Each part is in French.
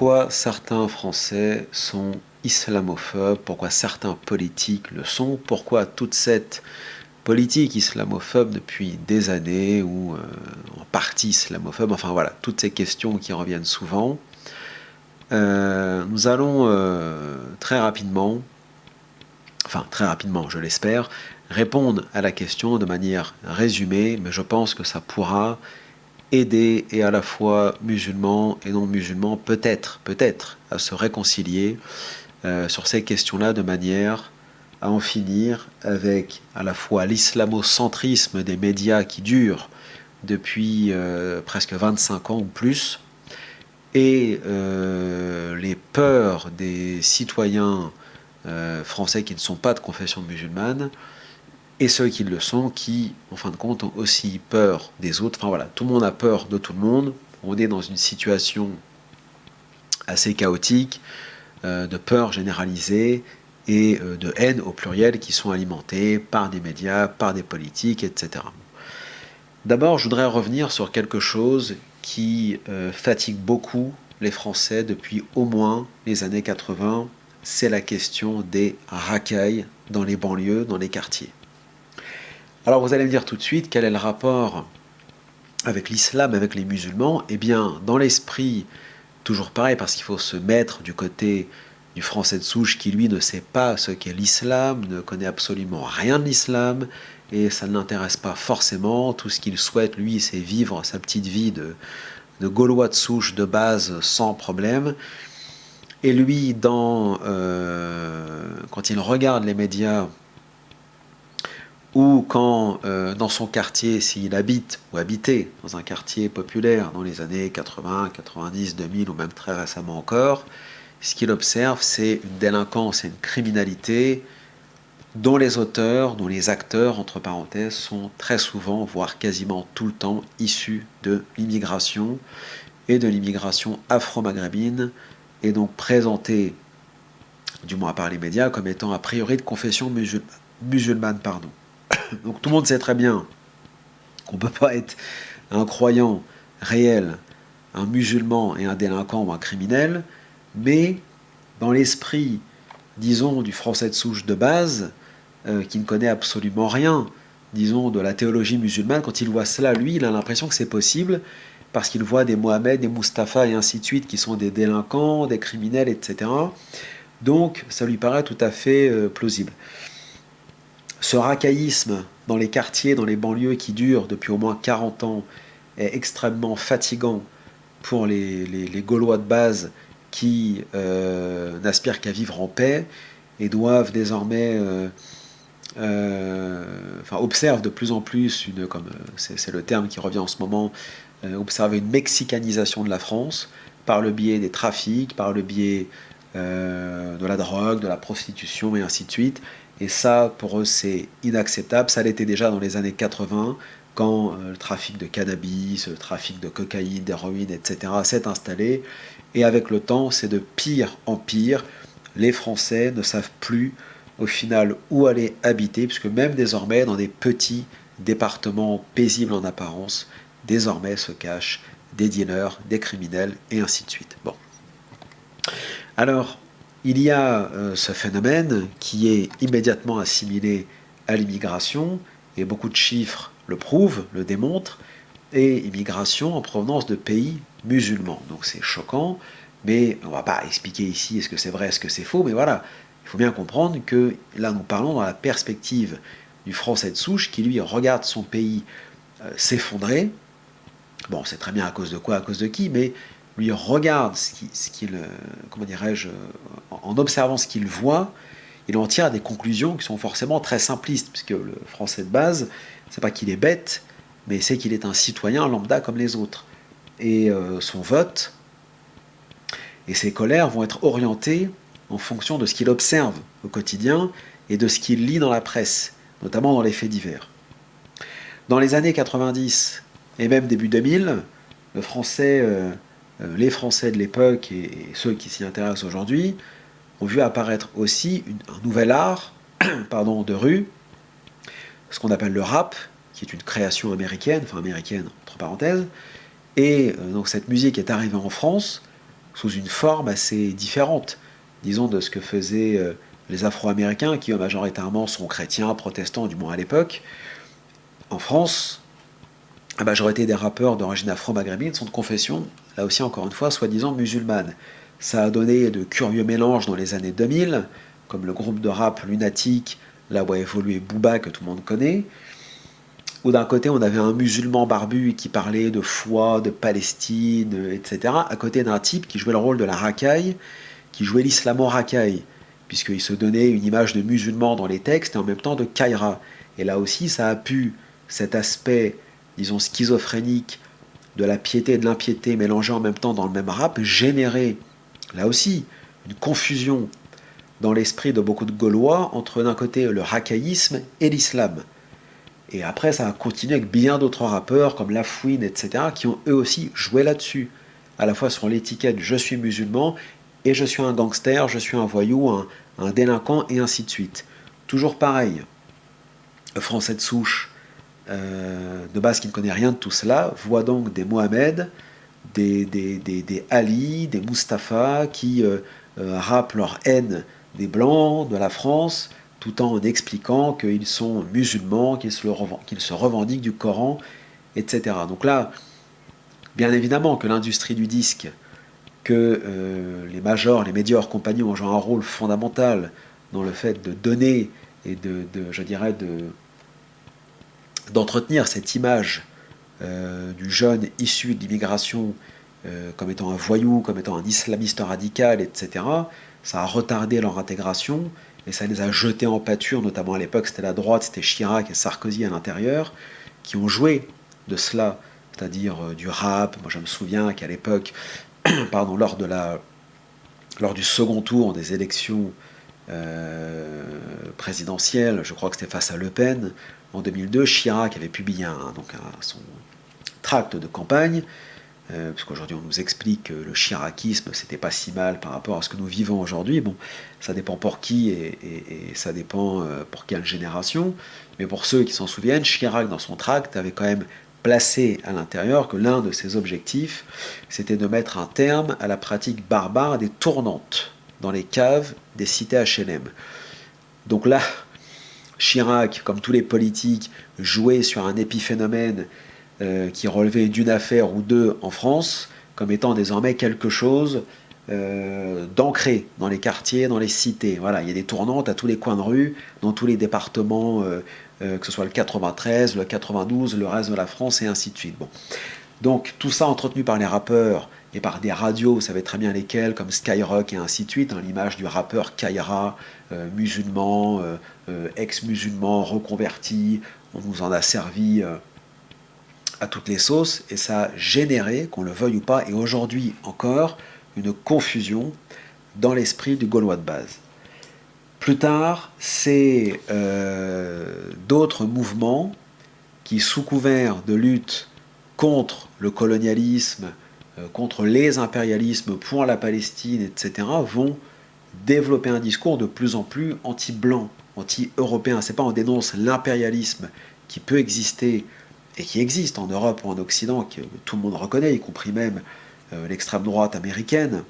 pourquoi certains Français sont islamophobes, pourquoi certains politiques le sont, pourquoi toute cette politique islamophobe depuis des années, ou en partie islamophobe, enfin voilà, toutes ces questions qui reviennent souvent. Nous allons très rapidement, enfin très rapidement je l'espère, répondre à la question de manière résumée, mais je pense que ça pourra aider et à la fois musulmans et non musulmans peut-être à se réconcilier sur ces questions-là de manière à en finir avec à la fois l'islamocentrisme des médias qui dure depuis presque 25 ans ou plus et les peurs des citoyens français qui ne sont pas de confession musulmane et ceux qui le sont, qui, en fin de compte, ont aussi peur des autres. Enfin voilà, tout le monde a peur de tout le monde. On est dans une situation assez chaotique, de peur généralisée et de haine au pluriel qui sont alimentées par des médias, par des politiques, etc. D'abord, je voudrais revenir sur quelque chose qui fatigue beaucoup les Français depuis au moins les années 80, c'est la question des racailles dans les banlieues, dans les quartiers. Alors vous allez me dire tout de suite quel est le rapport avec l'islam, avec les musulmans. Eh bien, dans l'esprit, toujours pareil, parce qu'il faut se mettre du côté du Français de souche qui, lui, ne sait pas ce qu'est l'islam, ne connaît absolument rien de l'islam, et ça ne l'intéresse pas forcément. Tout ce qu'il souhaite, lui, c'est vivre sa petite vie de Gaulois de souche de base sans problème. Et lui, quand il regarde les médias, ou quand dans son quartier, s'il habite ou habitait dans un quartier populaire dans les années 80, 90, 2000 ou même très récemment encore, ce qu'il observe, c'est une délinquance et une criminalité dont les auteurs, dont les acteurs, entre parenthèses, sont très souvent, voire quasiment tout le temps, issus de l'immigration et de l'immigration afro-maghrébine, et donc présentés, du moins par les médias, comme étant a priori de confession musulmane. Donc tout le monde sait très bien qu'on ne peut pas être un croyant réel, un musulman et un délinquant ou un criminel, mais dans l'esprit, disons, du français de souche de base, qui ne connaît absolument rien, disons, de la théologie musulmane, quand il voit cela, lui, il a l'impression que c'est possible, parce qu'il voit des Mohamed, des Mustapha et ainsi de suite, qui sont des délinquants, des criminels, etc. Donc, ça lui paraît tout à fait plausible. Ce racaillisme dans les quartiers, dans les banlieues qui dure depuis au moins 40 ans est extrêmement fatigant pour les Gaulois de base qui n'aspirent qu'à vivre en paix et doivent désormais, observent de plus en plus, comme c'est le terme qui revient en ce moment, observer une mexicanisation de la France par le biais des trafics, par le biais de la drogue, de la prostitution et ainsi de suite. Et ça, pour eux, c'est inacceptable. Ça l'était déjà dans les années 80, quand le trafic de cannabis, le trafic de cocaïne, d'héroïne, etc. s'est installé. Et avec le temps, c'est de pire en pire. Les Français ne savent plus, au final, où aller habiter, puisque même désormais, dans des petits départements paisibles en apparence, désormais se cachent des dealers, des criminels, et ainsi de suite. Bon. Alors, il y a ce phénomène qui est immédiatement assimilé à l'immigration, et beaucoup de chiffres le prouvent, le démontrent, et immigration en provenance de pays musulmans. Donc c'est choquant, mais on ne va pas expliquer ici est-ce que c'est vrai, est-ce que c'est faux, mais voilà, il faut bien comprendre que là nous parlons dans la perspective du Français de souche qui lui regarde son pays s'effondrer. Bon, c'est très bien à cause de quoi, à cause de qui, mais lui regarde comment dirais-je, en observant ce qu'il voit, il en tire des conclusions qui sont forcément très simplistes, puisque le Français de base, c'est pas qu'il est bête, mais c'est qu'il est un citoyen lambda comme les autres. Et son vote et ses colères vont être orientées en fonction de ce qu'il observe au quotidien et de ce qu'il lit dans la presse, notamment dans les faits divers. Dans les années 90 et même début 2000, les Français de l'époque et ceux qui s'y intéressent aujourd'hui ont vu apparaître aussi un nouvel art de rue, ce qu'on appelle le rap, qui est une création américaine, enfin américaine entre parenthèses, et donc cette musique est arrivée en France sous une forme assez différente, disons, de ce que faisaient les Afro-Américains, qui majoritairement sont chrétiens, protestants, du moins à l'époque. En France, la majorité des rappeurs d'origine afro-maghrébine sont de confession, là aussi encore une fois, soi-disant musulmane. Ça a donné de curieux mélanges dans les années 2000, comme le groupe de rap Lunatic, là où a évolué Booba, que tout le monde connaît, où d'un côté on avait un musulman barbu qui parlait de foi, de Palestine, etc., à côté d'un type qui jouait le rôle de la racaille, qui jouait l'islamo-racaille, puisqu'il se donnait une image de musulman dans les textes et en même temps de Kaira. Et là aussi, ça a pu, cet aspect, disons, schizophrénique de la piété et de l'impiété mélangés en même temps dans le même rap, générer, là aussi, une confusion dans l'esprit de beaucoup de Gaulois entre d'un côté le racaïsme et l'islam. Et après, ça a continué avec bien d'autres rappeurs comme Lafouine, etc., qui ont eux aussi joué là-dessus, à la fois sur l'étiquette je suis musulman et je suis un gangster, je suis un voyou, un délinquant, et ainsi de suite. Toujours pareil, le français de souche, de base qui ne connaît rien de tout cela, voit donc des Mohamed, des Ali, des Mustapha qui rappent leur haine des Blancs, de la France, tout en expliquant qu'ils sont musulmans, qu'ils se revendiquent du Coran, etc. Donc là, bien évidemment que l'industrie du disque, que les majors, les médias hors compagnie ont joué un rôle fondamental dans le fait de donner et je dirais, d'entretenir cette image du jeune issu de l'immigration comme étant un voyou, comme étant un islamiste radical, etc., ça a retardé leur intégration et ça les a jetés en pâture, notamment à l'époque c'était la droite, c'était Chirac et Sarkozy à l'intérieur, qui ont joué de cela, c'est-à-dire du rap. Moi je me souviens qu'à l'époque, pardon, lors du second tour des élections présidentielles, je crois que c'était face à Le Pen, en 2002, Chirac avait publié son tract de campagne, parce qu'aujourd'hui on nous explique que le chiracisme c'était pas si mal par rapport à ce que nous vivons aujourd'hui. Bon, ça dépend pour qui et ça dépend pour quelle génération, mais pour ceux qui s'en souviennent, Chirac dans son tract avait quand même placé à l'intérieur que l'un de ses objectifs c'était de mettre un terme à la pratique barbare des tournantes dans les caves des cités HLM. Donc là, Chirac, comme tous les politiques, jouait sur un épiphénomène qui relevait d'une affaire ou deux en France, comme étant désormais quelque chose d'ancré dans les quartiers, dans les cités. Voilà, il y a des tournantes à tous les coins de rue, dans tous les départements, que ce soit le 93, le 92, le reste de la France, et ainsi de suite. Bon. Donc tout ça entretenu par les rappeurs et par des radios, vous savez très bien lesquelles, comme Skyrock et ainsi de suite, hein, l'image du rappeur Kaira, musulman, ex-musulman, reconverti, on nous en a servi à toutes les sauces, et ça a généré, qu'on le veuille ou pas, et aujourd'hui encore, une confusion dans l'esprit du Gaulois de base. Plus tard, c'est d'autres mouvements qui, sous couvert de lutte contre le colonialisme, contre les impérialismes pour la Palestine, etc., vont développer un discours de plus en plus anti-blanc, anti-européen. C'est pas on dénonce l'impérialisme qui peut exister et qui existe en Europe ou en Occident, que tout le monde reconnaît, y compris même l'extrême droite américaine,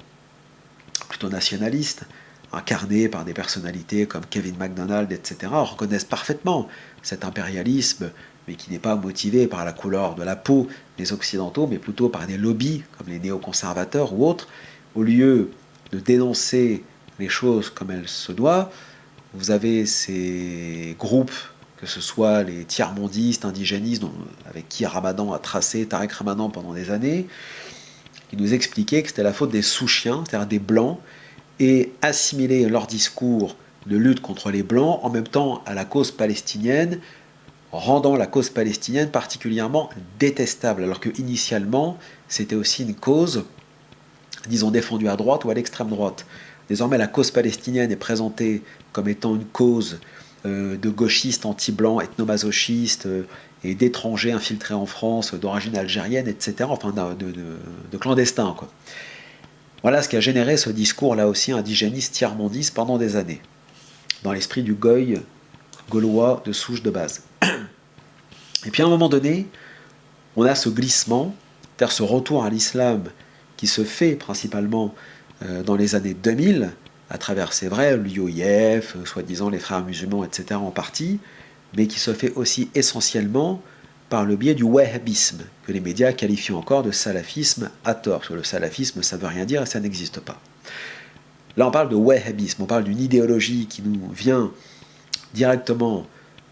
plutôt nationaliste, incarnée par des personnalités comme Kevin McDonald, etc., reconnaissent parfaitement cet impérialisme, mais qui n'est pas motivé par la couleur de la peau des Occidentaux, mais plutôt par des lobbies, comme les néoconservateurs ou autres. Au lieu de dénoncer les choses comme elles se doivent, vous avez ces groupes, que ce soit les tiers-mondistes, indigénistes, avec qui Ramadan a tracé, Tarek Ramadan pendant des années, qui nous expliquaient que c'était la faute des sous-chiens, c'est-à-dire des blancs, et assimiler leur discours de lutte contre les blancs en même temps à la cause palestinienne, rendant la cause palestinienne particulièrement détestable, alors que initialement c'était aussi une cause, disons, défendue à droite ou à l'extrême droite. Désormais, la cause palestinienne est présentée comme étant une cause de gauchistes anti-blancs, ethnomasochistes et d'étrangers infiltrés en France, d'origine algérienne, etc., enfin de clandestins, quoi. Voilà ce qui a généré ce discours là aussi indigéniste, tiers-mondiste pendant des années, dans l'esprit du goy gaulois de souche de base. Et puis à un moment donné, on a ce glissement, c'est-à-dire ce retour à l'islam qui se fait principalement dans les années 2000, à travers, c'est vrai, l'UOIF, soi-disant les frères musulmans, etc. en partie, mais qui se fait aussi essentiellement par le biais du wahhabisme, que les médias qualifient encore de salafisme à tort, parce que le salafisme, ça ne veut rien dire et ça n'existe pas. Là, on parle de wahhabisme, on parle d'une idéologie qui nous vient directement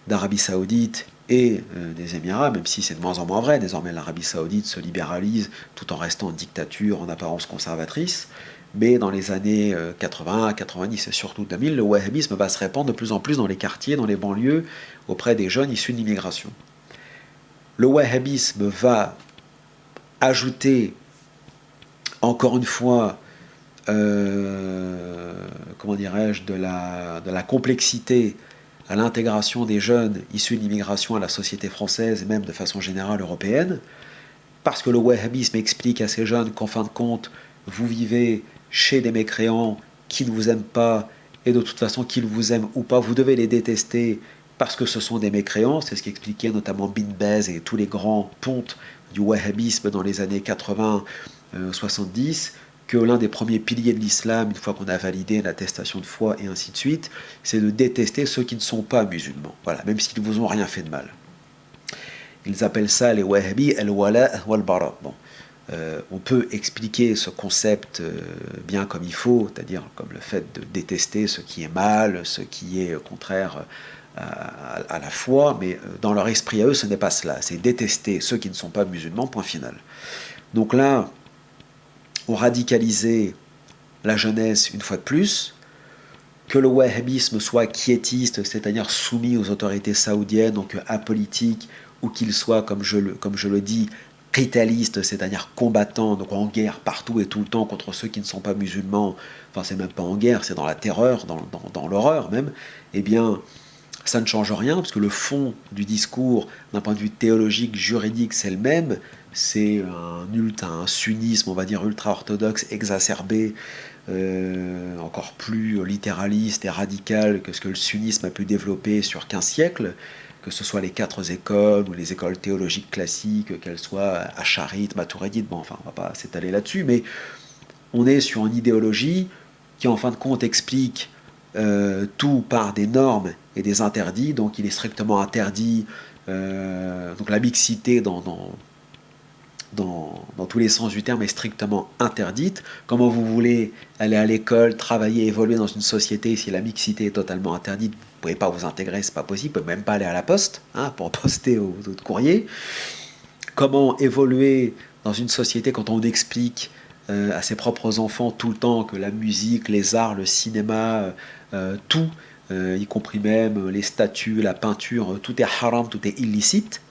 d'Arabie Saoudite et des Émirats, même si c'est de moins en moins vrai. Désormais, l'Arabie Saoudite se libéralise tout en restant en dictature, en apparence conservatrice. Mais dans les années 80, 90 et surtout 2000, le wahhabisme va se répandre de plus en plus dans les quartiers, dans les banlieues, auprès des jeunes issus de l'immigration. Le wahhabisme va ajouter, encore une fois, comment dirais-je, de la complexité à l'intégration des jeunes issus de l'immigration à la société française et même de façon générale européenne, parce que le wahhabisme explique à ces jeunes qu'en fin de compte, vous vivez chez des mécréants qui ne vous aiment pas, et de toute façon, qu'ils vous aiment ou pas, vous devez les détester parce que ce sont des mécréants. C'est ce qu'expliquait notamment Bin Baz et tous les grands pontes du wahhabisme dans les années 80-70, que l'un des premiers piliers de l'islam, une fois qu'on a validé l'attestation de foi et ainsi de suite, c'est de détester ceux qui ne sont pas musulmans, voilà, même s'ils ne vous ont rien fait de mal. Ils appellent ça les wahhabis al-wala wal-bara. Bon, on peut expliquer ce concept bien comme il faut, c'est-à-dire comme le fait de détester ce qui est mal, ce qui est contraire à la foi, mais dans leur esprit à eux, ce n'est pas cela. C'est détester ceux qui ne sont pas musulmans, point final. Donc là, on radicalisait la jeunesse une fois de plus, que le wahhabisme soit quiétiste, c'est-à-dire soumis aux autorités saoudiennes, donc apolitique, ou qu'il soit, comme je le dis, qitaliste, c'est-à-dire combattant, donc en guerre partout et tout le temps contre ceux qui ne sont pas musulmans, enfin c'est même pas en guerre, c'est dans la terreur, dans l'horreur même, eh bien ça ne change rien, parce que le fond du discours, d'un point de vue théologique, juridique, c'est le même, c'est un sunnisme, on va dire, ultra-orthodoxe, exacerbé, encore plus littéraliste et radical que ce que le sunnisme a pu développer sur 15 siècles, que ce soit les 4 écoles ou les écoles théologiques classiques, qu'elles soient acharites, maturidites, bon, enfin, on va pas s'étaler là-dessus, mais on est sur une idéologie qui, en fin de compte, explique tout par des normes et des interdits, donc il est strictement interdit, donc la mixité dans tous les sens du terme est strictement interdite. Comment vous voulez aller à l'école, travailler, évoluer dans une société si la mixité est totalement interdite? Vous ne pouvez pas vous intégrer, c'est pas possible. Vous ne pouvez même pas aller à la poste pour poster votre courrier. Comment évoluer dans une société quand on explique à ses propres enfants tout le temps que la musique, les arts, le cinéma, tout, y compris même les statues, la peinture, tout est haram, tout est illicite.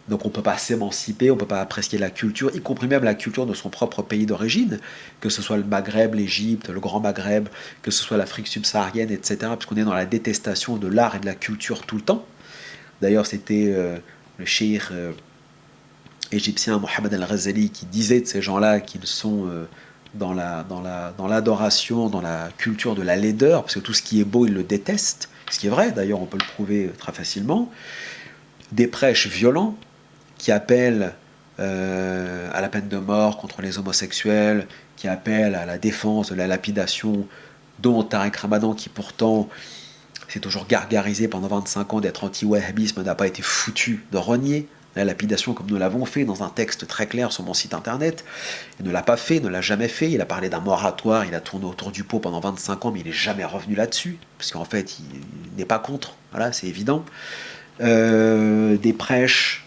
Donc on ne peut pas s'émanciper, on ne peut pas apprécier la culture, y compris même la culture de son propre pays d'origine, que ce soit le Maghreb, l'Égypte, le Grand Maghreb, que ce soit l'Afrique subsaharienne, etc. Puisqu'on est dans la détestation de l'art et de la culture tout le temps. D'ailleurs, c'était le cheikh égyptien Mohamed Al-Ghazali qui disait de ces gens-là qu'ils sont dans l'adoration, dans la culture de la laideur, parce que tout ce qui est beau, ils le détestent, ce qui est vrai, d'ailleurs on peut le prouver très facilement. Des prêches violents, qui appellent à la peine de mort contre les homosexuels, qui appellent à la défense de la lapidation, dont Tariq Ramadan, qui pourtant s'est toujours gargarisé pendant 25 ans d'être anti-wahhabisme, n'a pas été foutu de renier la lapidation comme nous l'avons fait dans un texte très clair sur mon site internet. Il ne l'a pas fait, ne l'a jamais fait. Il a parlé d'un moratoire, il a tourné autour du pot pendant 25 ans, mais il n'est jamais revenu là-dessus, parce qu'en fait, il n'est pas contre. Voilà, c'est évident. Des prêches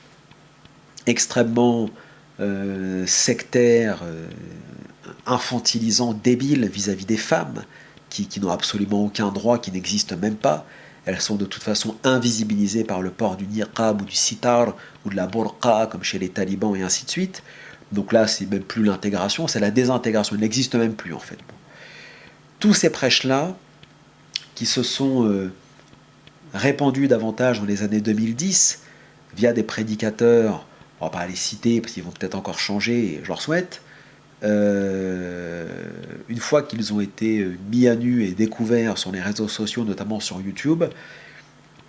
extrêmement sectaires, infantilisants, débiles vis-à-vis des femmes, qui n'ont absolument aucun droit, qui n'existent même pas. Elles sont de toute façon invisibilisées par le port du niqab ou du sitar ou de la burqa, comme chez les talibans et ainsi de suite. Donc là, c'est même plus l'intégration, c'est la désintégration. Elle n'existe même plus en fait. Bon. Tous ces prêches-là, qui se sont répandus davantage dans les années 2010, via des prédicateurs, on ne va pas les citer parce qu'ils vont peut-être encore changer, et je leur souhaite, une fois qu'ils ont été mis à nu et découverts sur les réseaux sociaux, notamment sur YouTube,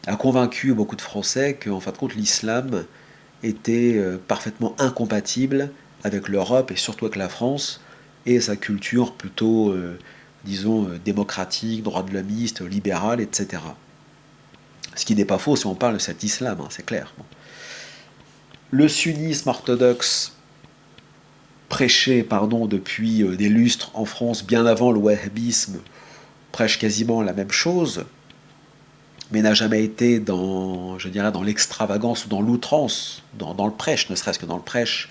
a convaincu beaucoup de Français qu'en fin de compte l'islam était parfaitement incompatible avec l'Europe et surtout avec la France et sa culture plutôt, disons, démocratique, droit de l'hommiste, libérale, etc. Ce qui n'est pas faux si on parle de cet islam, hein, c'est clair. Bon. Le sunnisme orthodoxe prêché depuis des lustres en France, bien avant le wahhabisme, prêche quasiment la même chose, mais n'a jamais été dans, je dirais, dans l'extravagance ou dans l'outrance, dans le prêche, ne serait-ce que dans le prêche,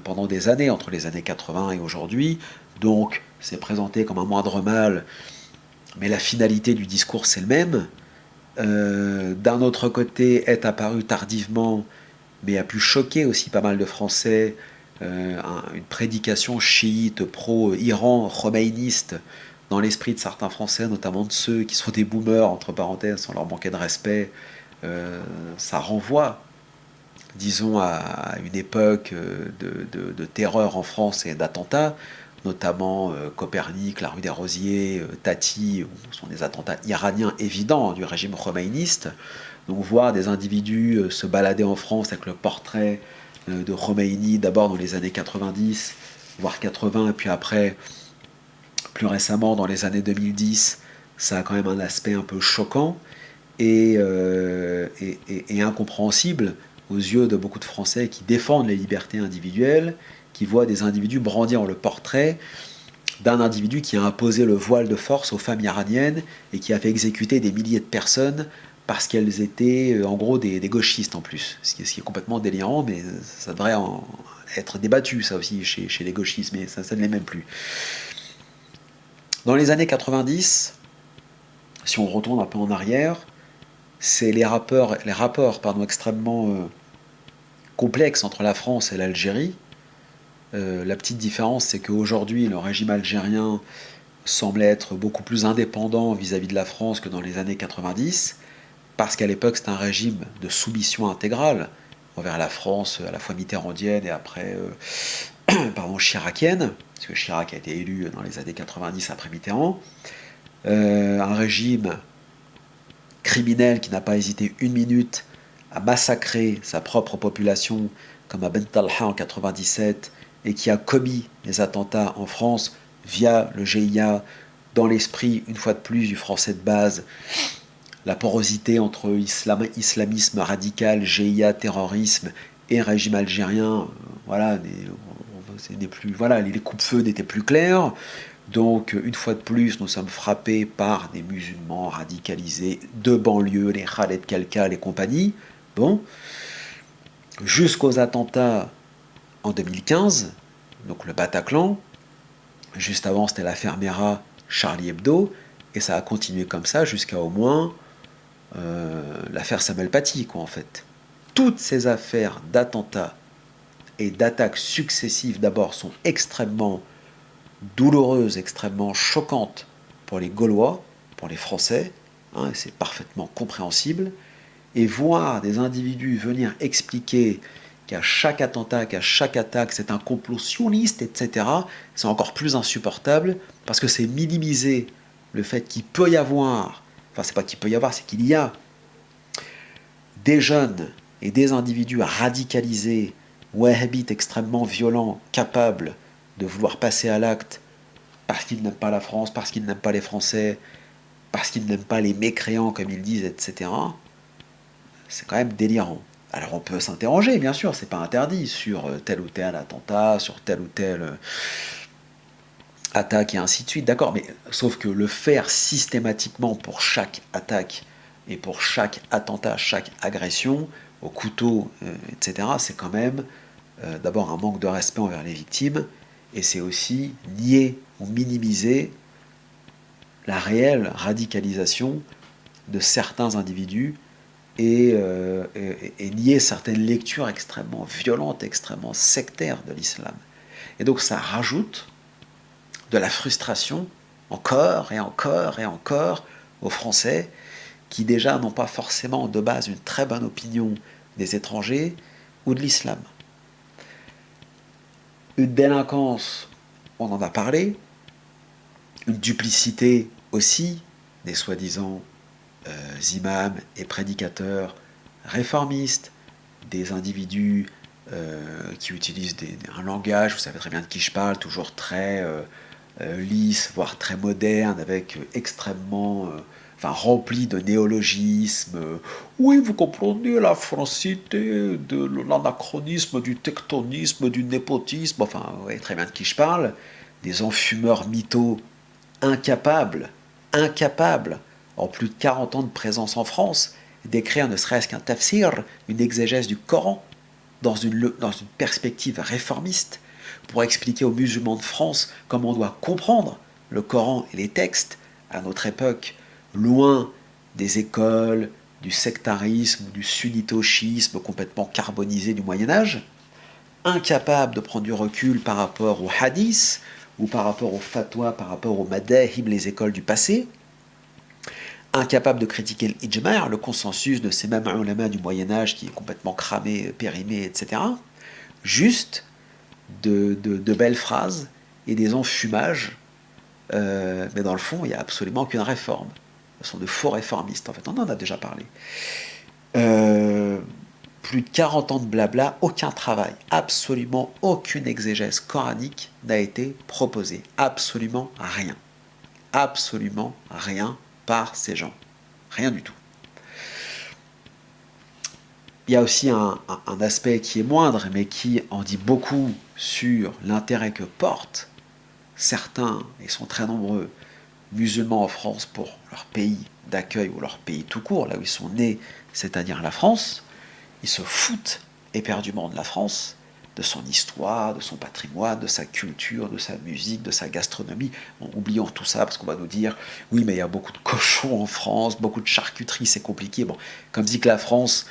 pendant des années, entre les années 80 et aujourd'hui. Donc, c'est présenté comme un moindre mal, mais la finalité du discours, c'est le même. D'un autre côté, est apparu tardivement, mais a pu choquer aussi pas mal de Français, une prédication chiite pro-Iran, khomeïniste, dans l'esprit de certains Français, notamment de ceux qui sont des boomers, entre parenthèses, sans leur manquer de respect. Ça renvoie, disons, à une époque de terreur en France et d'attentats, notamment Copernic, la rue des Rosiers, Tati, sont des attentats iraniens évidents du régime khomeïniste. Donc voir des individus se balader en France avec le portrait de Khomeini, d'abord dans les années 90, voire 80, et puis après, plus récemment, dans les années 2010, ça a quand même un aspect un peu choquant et incompréhensible aux yeux de beaucoup de Français qui défendent les libertés individuelles, qui voient des individus brandir le portrait d'un individu qui a imposé le voile de force aux femmes iraniennes et qui a fait exécuter des milliers de personnes parce qu'elles étaient en gros des gauchistes en plus, ce qui est complètement délirant, mais ça devrait être débattu ça aussi chez les gauchistes, mais ça ne l'est même plus. Dans les années 90, si on retourne un peu en arrière, c'est les rapports extrêmement complexes entre la France et l'Algérie. La petite différence, c'est qu'aujourd'hui, le régime algérien semble être beaucoup plus indépendant vis-à-vis de la France que dans les années 90, parce qu'à l'époque, c'était un régime de soumission intégrale envers la France, à la fois mitterrandienne et après chiracienne, parce que Chirac a été élu dans les années 90 après Mitterrand. Un régime criminel qui n'a pas hésité une minute à massacrer sa propre population, comme à Ben Talha en 97, et qui a commis des attentats en France via le GIA, dans l'esprit, une fois de plus, du français de base, la porosité entre islamisme radical, GIA, terrorisme et régime algérien, les coupes-feux n'étaient plus clairs. Donc, une fois de plus, nous sommes frappés par des musulmans radicalisés de banlieue, les Khaled Kalkal et compagnie. Bon, jusqu'aux attentats en 2015, donc le Bataclan. Juste avant, c'était l'affaire Mera, Charlie Hebdo, et ça a continué comme ça jusqu'à au moins l'affaire Samuel Paty, quoi, en fait. Toutes ces affaires d'attentats et d'attaques successives, d'abord, sont extrêmement douloureuses, extrêmement choquantes pour les Gaulois, pour les Français, hein, et c'est parfaitement compréhensible. Et voir des individus venir expliquer qu'à chaque attentat, qu'à chaque attaque, c'est un complot sioniste, etc., c'est encore plus insupportable, parce que c'est minimiser le fait qu'il peut y avoir, enfin c'est pas qu'il peut y avoir, c'est qu'il y a des jeunes et des individus radicalisés, wahhabites extrêmement violents, capables de vouloir passer à l'acte parce qu'ils n'aiment pas la France, parce qu'ils n'aiment pas les Français, parce qu'ils n'aiment pas les mécréants, comme ils disent, etc., c'est quand même délirant. Alors on peut s'interroger, bien sûr, c'est pas interdit, sur tel ou tel attentat, sur telle ou telle attaque et ainsi de suite, d'accord, mais sauf que le faire systématiquement pour chaque attaque et pour chaque attentat, chaque agression, au couteau, etc., c'est quand même d'abord un manque de respect envers les victimes, et c'est aussi nier ou minimiser la réelle radicalisation de certains individus et nier certaines lectures extrêmement violentes, extrêmement sectaires de l'islam. Et donc ça rajoute de la frustration encore et encore et encore aux Français qui déjà n'ont pas forcément de base une très bonne opinion des étrangers ou de l'islam. Une délinquance, on en a parlé, une duplicité aussi des soi-disant imams et prédicateurs réformistes, des individus qui utilisent un langage, vous savez très bien de qui je parle, toujours très lisse, voire très moderne, avec extrêmement, enfin rempli de néologismes. Oui, vous comprenez la francité, de l'anachronisme, du tectonisme, du népotisme. Enfin, vous voyez très bien de qui je parle. Des enfumeurs mythos incapables, incapables, en plus de 40 ans de présence en France, d'écrire ne serait-ce qu'un tafsir, une exégèse du Coran, dans une perspective réformiste, pour expliquer aux musulmans de France comment on doit comprendre le Coran et les textes à notre époque, loin des écoles, du sectarisme, du sunnitochisme complètement carbonisé du Moyen Âge, incapable de prendre du recul par rapport aux hadiths, ou par rapport aux fatwas, par rapport aux madahib, les écoles du passé, incapable de critiquer l'ijma', le consensus de ces mêmes ulama du Moyen-Âge qui est complètement cramé, périmé, etc. Juste de belles phrases et des enfumages, mais dans le fond, il n'y a absolument aucune réforme. Ce sont de faux réformistes, en fait. On en a déjà parlé. Euh, Plus de 40 ans de blabla, aucun travail, absolument aucune exégèse coranique n'a été proposée. Absolument rien. Absolument rien par ces gens. Rien du tout. Il y a aussi un aspect qui est moindre, mais qui en dit beaucoup sur l'intérêt que portent certains, et sont très nombreux, musulmans en France pour leur pays d'accueil ou leur pays tout court, là où ils sont nés, c'est-à-dire la France. Ils se foutent éperdument de la France, de son histoire, de son patrimoine, de sa culture, de sa musique, de sa gastronomie. Bon, oublions tout ça parce qu'on va nous dire oui, mais il y a beaucoup de cochons en France, beaucoup de charcuterie, c'est compliqué. Bon, comme dit que la France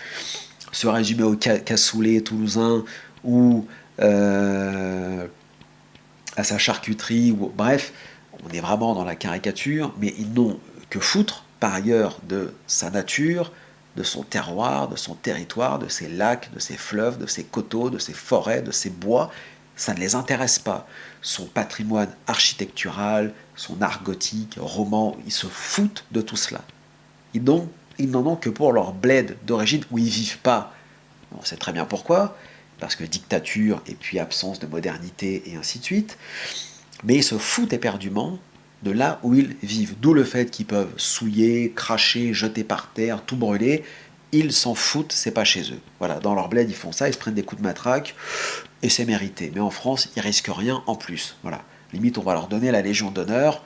se résumait au cassoulet toulousain ou à sa charcuterie, ou bref, on est vraiment dans la caricature, mais ils n'ont que foutre par ailleurs de sa nature, de son terroir, de son territoire, de ses lacs, de ses fleuves, de ses coteaux, de ses forêts, de ses bois. Ça ne les intéresse pas. Son patrimoine architectural, son art gothique, roman, ils se foutent de tout cela. Ils n'en ont que pour leur bled d'origine où ils vivent pas. On sait très bien pourquoi, parce que dictature et puis absence de modernité et ainsi de suite. Mais ils se foutent éperdument de là où ils vivent. D'où le fait qu'ils peuvent souiller, cracher, jeter par terre, tout brûler. Ils s'en foutent, c'est pas chez eux. Voilà, dans leur bled, ils font ça, ils se prennent des coups de matraque, et c'est mérité. Mais en France, ils risquent rien en plus. Voilà. Limite, on va leur donner la Légion d'honneur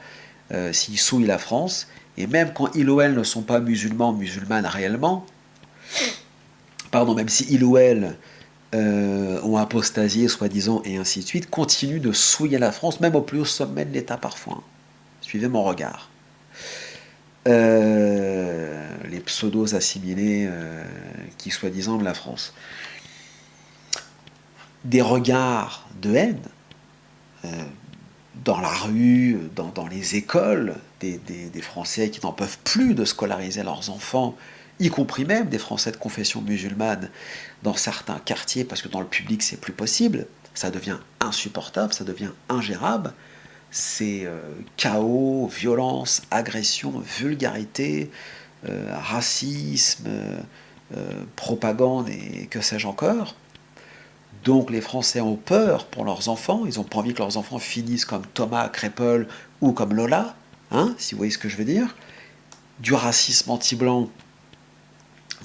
s'ils souillent la France. Et même quand ils ou elles ne sont pas musulmans, musulmanes réellement, pardon, même si ils ou elles ont apostasié, soi-disant, et ainsi de suite, continuent de souiller la France, même au plus haut sommet de l'État parfois. Suivez mon regard. Les pseudos assimilés qui, soi-disant, de la France. Des regards de haine dans la rue, dans les écoles, des Français qui n'en peuvent plus de scolariser leurs enfants, y compris même des Français de confession musulmane dans certains quartiers, parce que dans le public c'est plus possible, ça devient insupportable, ça devient ingérable, c'est chaos, violence, agression, vulgarité, racisme, propagande et que sais-je encore. Donc les Français ont peur pour leurs enfants, ils n'ont pas envie que leurs enfants finissent comme Thomas Crépol ou comme Lola, hein, si vous voyez ce que je veux dire. Du racisme anti-blanc,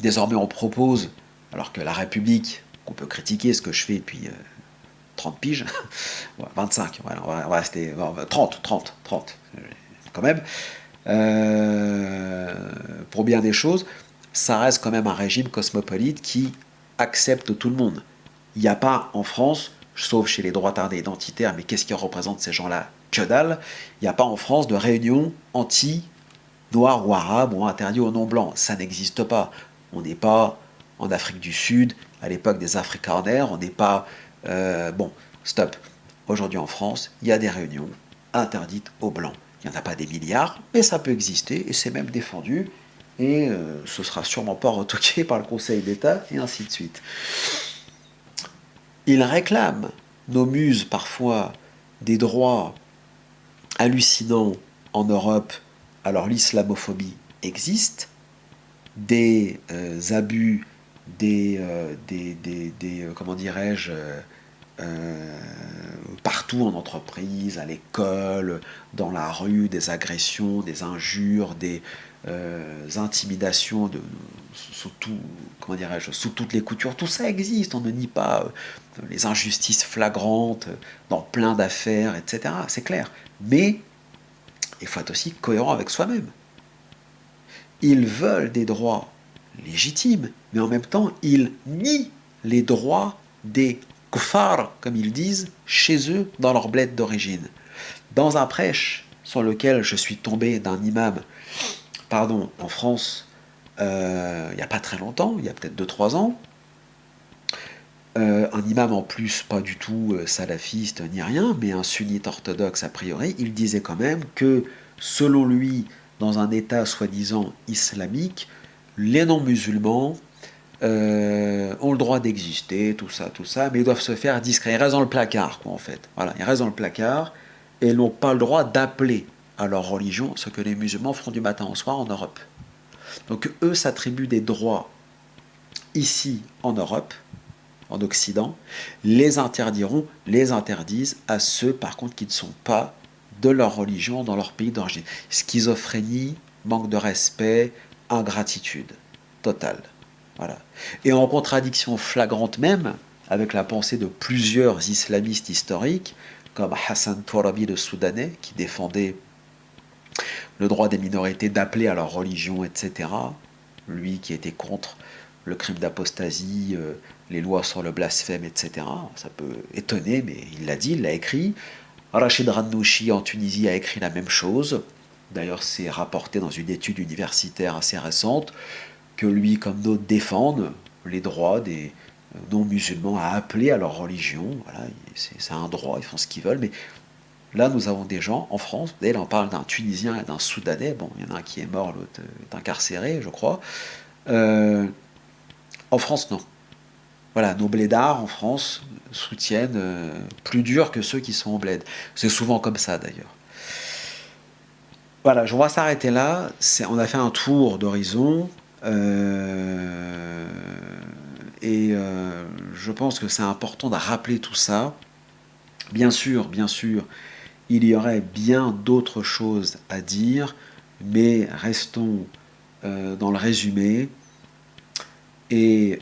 désormais on propose, alors que la République, qu'on peut critiquer ce que je fais depuis 30 piges, 25, voilà, on va rester 30, quand même, pour bien des choses, ça reste quand même un régime cosmopolite qui accepte tout le monde. Il n'y a pas en France, sauf chez les droitards identitaires, mais qu'est-ce qui représente ces gens-là? Que dalle. Il n'y a pas en France de réunion anti-noir ou arabe ou interdit aux non-blancs. Ça n'existe pas. On n'est pas en Afrique du Sud, à l'époque des Afrikaners, on n'est pas... bon, stop. Aujourd'hui en France, il y a des réunions interdites aux blancs. Il n'y en a pas des milliards, mais ça peut exister, et c'est même défendu, et ce sera sûrement pas retoqué par le Conseil d'État, et ainsi de suite. Ils réclament, nos muses parfois, des droits hallucinants en Europe, alors l'islamophobie existe, des abus comment dirais-je, partout en entreprise, à l'école, dans la rue, des agressions, des injures, des intimidations sous tout, comment dirais-je, sous toutes les coutures. Tout ça existe, on ne nie pas les injustices flagrantes dans plein d'affaires, etc. C'est clair. Mais il faut être aussi cohérent avec soi-même. Ils veulent des droits légitimes, mais en même temps, ils nient les droits des kuffars, comme ils disent, chez eux, dans leur bled d'origine. Dans un prêche sur lequel je suis tombé d'un imam, en France, il n'y a pas très longtemps, il y a peut-être 2 3 ans, un imam en plus pas du tout salafiste ni rien, mais un sunnite orthodoxe a priori, il disait quand même que, selon lui, dans un État soi-disant islamique, les non-musulmans ont le droit d'exister, tout ça, mais ils doivent se faire discrets. Ils restent dans le placard, quoi, en fait. Voilà, ils restent dans le placard et ils n'ont pas le droit d'appeler à leur religion ce que les musulmans font du matin au soir en Europe. Donc eux s'attribuent des droits ici en Europe, en Occident, les interdiront, les interdisent à ceux par contre qui ne sont pas de leur religion dans leur pays d'origine. Schizophrénie, manque de respect, ingratitude totale. Voilà. Et en contradiction flagrante même avec la pensée de plusieurs islamistes historiques, comme Hassan Tourabi le Soudanais, qui défendait le droit des minorités d'appeler à leur religion, etc. Lui qui était contre le crime d'apostasie, les lois sur le blasphème, etc. Ça peut étonner, mais il l'a dit, il l'a écrit. Rachid Rannouchi en Tunisie a écrit la même chose. D'ailleurs, c'est rapporté dans une étude universitaire assez récente que lui, comme d'autres, défendent les droits des non-musulmans à appeler à leur religion. Voilà, c'est un droit, ils font ce qu'ils veulent. Mais là, nous avons des gens en France, vous voyez, là on parle d'un Tunisien et d'un Soudanais, bon, il y en a un qui est mort, l'autre est incarcéré, je crois. Euh, En France, non. Voilà, nos blédards en France soutiennent plus dur que ceux qui sont au bled. C'est souvent comme ça d'ailleurs. Voilà, je vais s'arrêter là. On a fait un tour d'horizon. euh, je pense que c'est important de rappeler tout ça. Bien sûr, il y aurait bien d'autres choses à dire, mais restons dans le résumé. Et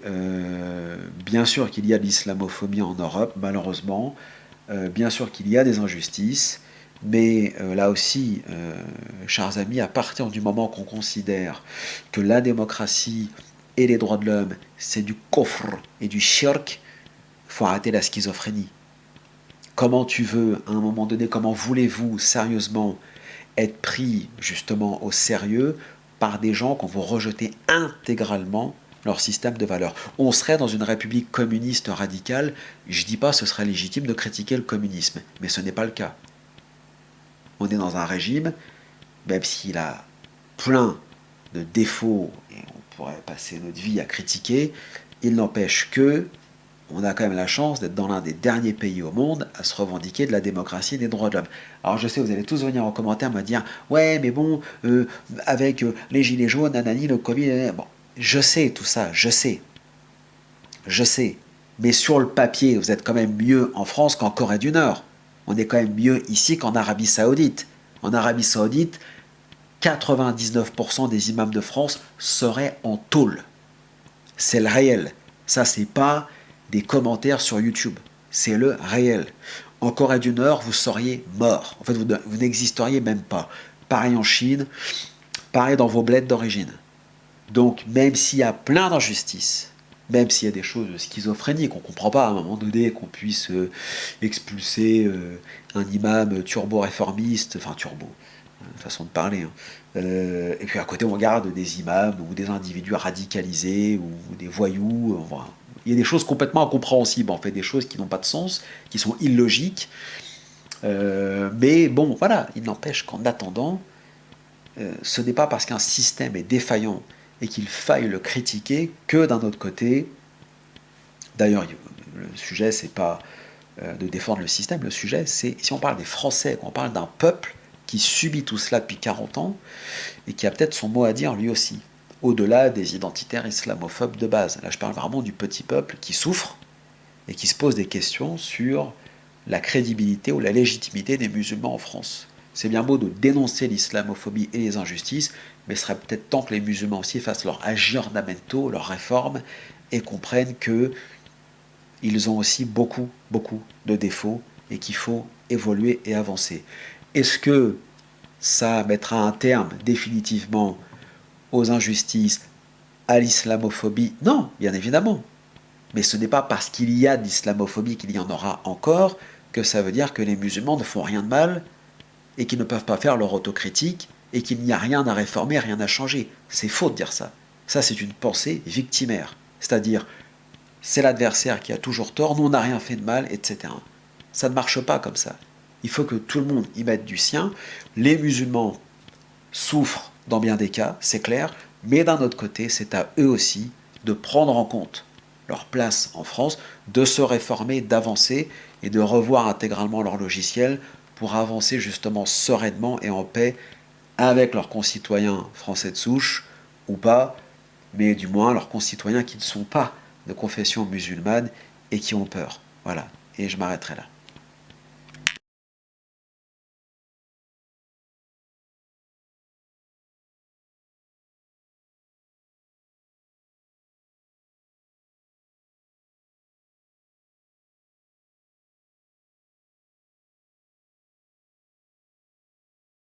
bien sûr qu'il y a de l'islamophobie en Europe, malheureusement. Bien sûr qu'il y a des injustices. Mais là aussi, chers amis, à partir du moment qu'on considère que la démocratie et les droits de l'homme, c'est du kofr et du shirk, il faut arrêter la schizophrénie. Comment tu veux, à un moment donné, comment voulez-vous sérieusement être pris justement au sérieux par des gens qu'on veut rejeter intégralement leur système de valeurs. On serait dans une république communiste radicale, je ne dis pas que ce serait légitime de critiquer le communisme, mais ce n'est pas le cas. On est dans un régime, même s'il a plein de défauts, et on pourrait passer notre vie à critiquer, il n'empêche que on a quand même la chance d'être dans l'un des derniers pays au monde à se revendiquer de la démocratie et des droits de l'homme. Alors je sais, vous allez tous venir en commentaire me dire ouais, mais bon, avec les gilets jaunes, nanani, le Covid, bon, je sais tout ça, je sais. Mais sur le papier, vous êtes quand même mieux en France qu'en Corée du Nord. On est quand même mieux ici qu'en Arabie Saoudite. En Arabie Saoudite, 99% des imams de France seraient en tôle. C'est le réel. Ça, c'est pas des commentaires sur YouTube. C'est le réel. En Corée du Nord, vous seriez mort. En fait, vous n'existeriez même pas. Pareil en Chine, pareil dans vos bleds d'origine. Donc, même s'il y a plein d'injustices, même s'il y a des choses schizophréniques, on ne comprend pas à un moment donné qu'on puisse expulser un imam turbo-réformiste, enfin turbo, façon de parler. Hein. Et puis à côté, on regarde des imams ou des individus radicalisés ou des voyous. Voilà. Il y a des choses complètement incompréhensibles, en fait, des choses qui n'ont pas de sens, qui sont illogiques. Mais bon, voilà, il n'empêche qu'en attendant, ce n'est pas parce qu'un système est défaillant et qu'il faille le critiquer que d'un autre côté, d'ailleurs, le sujet, c'est pas de défendre le système, le sujet, c'est si on parle des Français, qu'on parle d'un peuple qui subit tout cela depuis 40 ans et qui a peut-être son mot à dire lui aussi. au-delà des identitaires islamophobes de base. Là, je parle vraiment du petit peuple qui souffre et qui se pose des questions sur la crédibilité ou la légitimité des musulmans en France. C'est bien beau de dénoncer l'islamophobie et les injustices, mais ce serait peut-être temps que les musulmans aussi fassent leur aggiornamento, leur réforme, et comprennent que ils ont aussi beaucoup, beaucoup de défauts et qu'il faut évoluer et avancer. Est-ce que ça mettra un terme définitivement aux injustices, à l'islamophobie? Non, bien évidemment. Mais ce n'est pas parce qu'il y a de l'islamophobie qu'il y en aura encore que ça veut dire que les musulmans ne font rien de mal et qu'ils ne peuvent pas faire leur autocritique et qu'il n'y a rien à réformer, rien à changer. C'est faux de dire ça. Ça, c'est une pensée victimaire. C'est-à-dire, c'est l'adversaire qui a toujours tort, nous on n'a rien fait de mal, etc. Ça ne marche pas comme ça. Il faut que tout le monde y mette du sien. Les musulmans souffrent dans bien des cas, c'est clair, mais d'un autre côté, c'est à eux aussi de prendre en compte leur place en France, de se réformer, d'avancer et de revoir intégralement leur logiciel pour avancer justement sereinement et en paix avec leurs concitoyens français de souche ou pas, mais du moins leurs concitoyens qui ne sont pas de confession musulmane et qui ont peur. Voilà, et je m'arrêterai là.